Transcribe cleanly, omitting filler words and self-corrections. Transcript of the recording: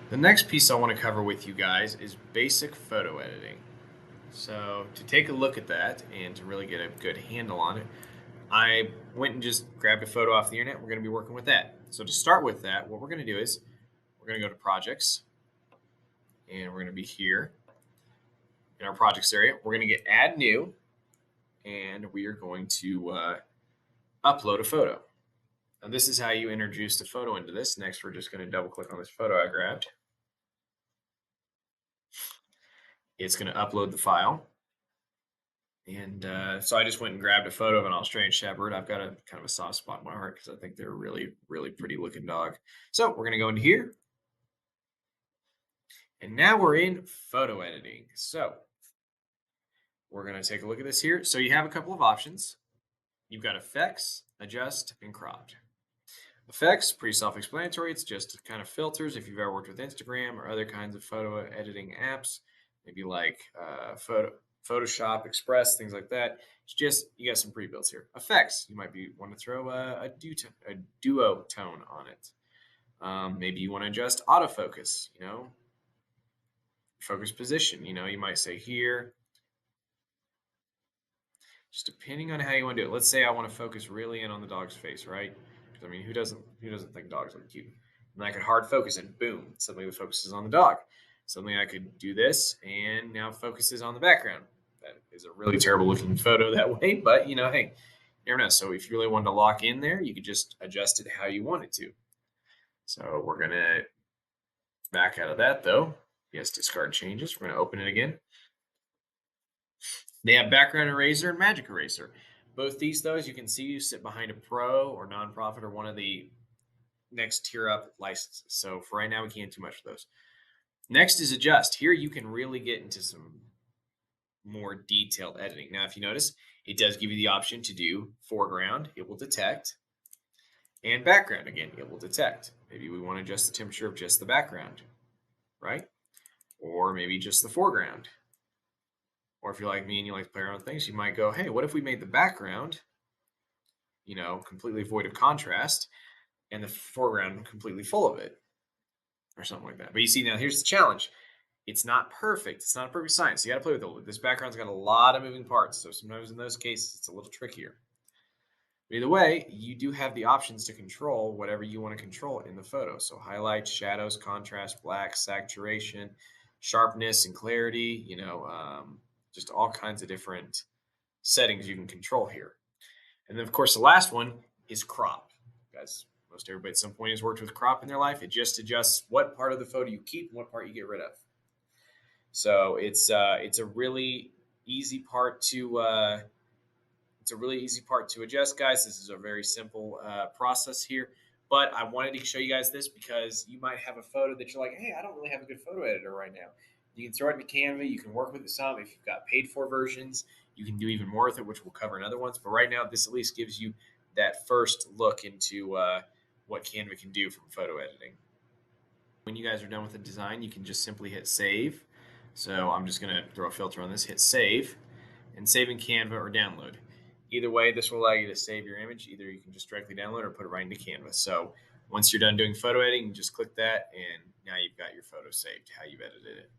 The next piece I want to cover with you guys is basic photo editing. So to take a look at that and to really get a good handle on it, I went and just grabbed a photo off the internet. We're going to be working with that. So to start with that, what we're going to do is we're going to go to projects and we're going to be here in our projects area. We're going to get add new and we are going to upload a photo. Now this is how you introduce the photo into this. Next, we're just going to double click on this photo I grabbed. It's going to upload the file. And so I just went and grabbed a photo of an Australian Shepherd. I've got a kind of a soft spot in my heart because I think they're a really, really pretty looking dog. So we're going to go into here. And now we're in photo editing. So we're going to take a look at this here. So you have a couple of options. You've got effects, adjust, and cropped. Effects, pretty self-explanatory. It's just kind of filters. If you've ever worked with Instagram or other kinds of photo editing apps, maybe like Photoshop, Express, things like that. It's just, you got some pre-builds here. Effects, you might want to throw a duo tone on it. Maybe you want to adjust autofocus, focus position. You might say here, just depending on how you want to do it. Let's say I want to focus really in on the dog's face, right? Because I mean, who doesn't think dogs look cute? And I could hard focus and boom, suddenly the focus is on the dog. Suddenly I could do this and now focuses on the background. That is a really terrible looking photo that way, but hey, you never know. So if you really wanted to lock in there, you could just adjust it how you want it to. So we're gonna back out of that though. Yes, discard changes. We're gonna open it again. They have background eraser and magic eraser. Both these, though, as you can see, you sit behind a pro or nonprofit or one of the next tier up licenses. So for right now, we can't do much for those. Next is adjust. Here you can really get into some more detailed editing. Now, if you notice, it does give you the option to do foreground, it will detect, and background, again, it will detect. Maybe we want to adjust the temperature of just the background, right? Or maybe just the foreground. Or if you're like me and you like to play around with things, you might go, hey, what if we made the background, completely void of contrast and the foreground completely full of it or something like that. But you see, now here's the challenge. It's not perfect. It's not a perfect science. You got to play with it. This background's got a lot of moving parts. So sometimes in those cases, it's a little trickier. But either way, you do have the options to control whatever you want to control in the photo. So highlights, shadows, contrast, black, saturation, sharpness and clarity, just all kinds of different settings you can control here. And then, of course, the last one is crop. Guys, most everybody at some point has worked with crop in their life. It just adjusts what part of the photo you keep and what part you get rid of. So it's a really easy part to adjust, guys. This is a very simple process here. But I wanted to show you guys this because you might have a photo that you're like, hey, I don't really have a good photo editor right now. You can throw it into Canva. You can work with it some. If you've got paid for versions, you can do even more with it, which we'll cover in other ones. But right now, this at least gives you that first look into what Canva can do from photo editing. When you guys are done with the design, you can just simply hit save. So I'm just going to throw a filter on this, hit save, and save in Canva or download. Either way, this will allow you to save your image. Either you can just directly download or put it right into Canva. So once you're done doing photo editing, you just click that, and now you've got your photo saved, how you've edited it.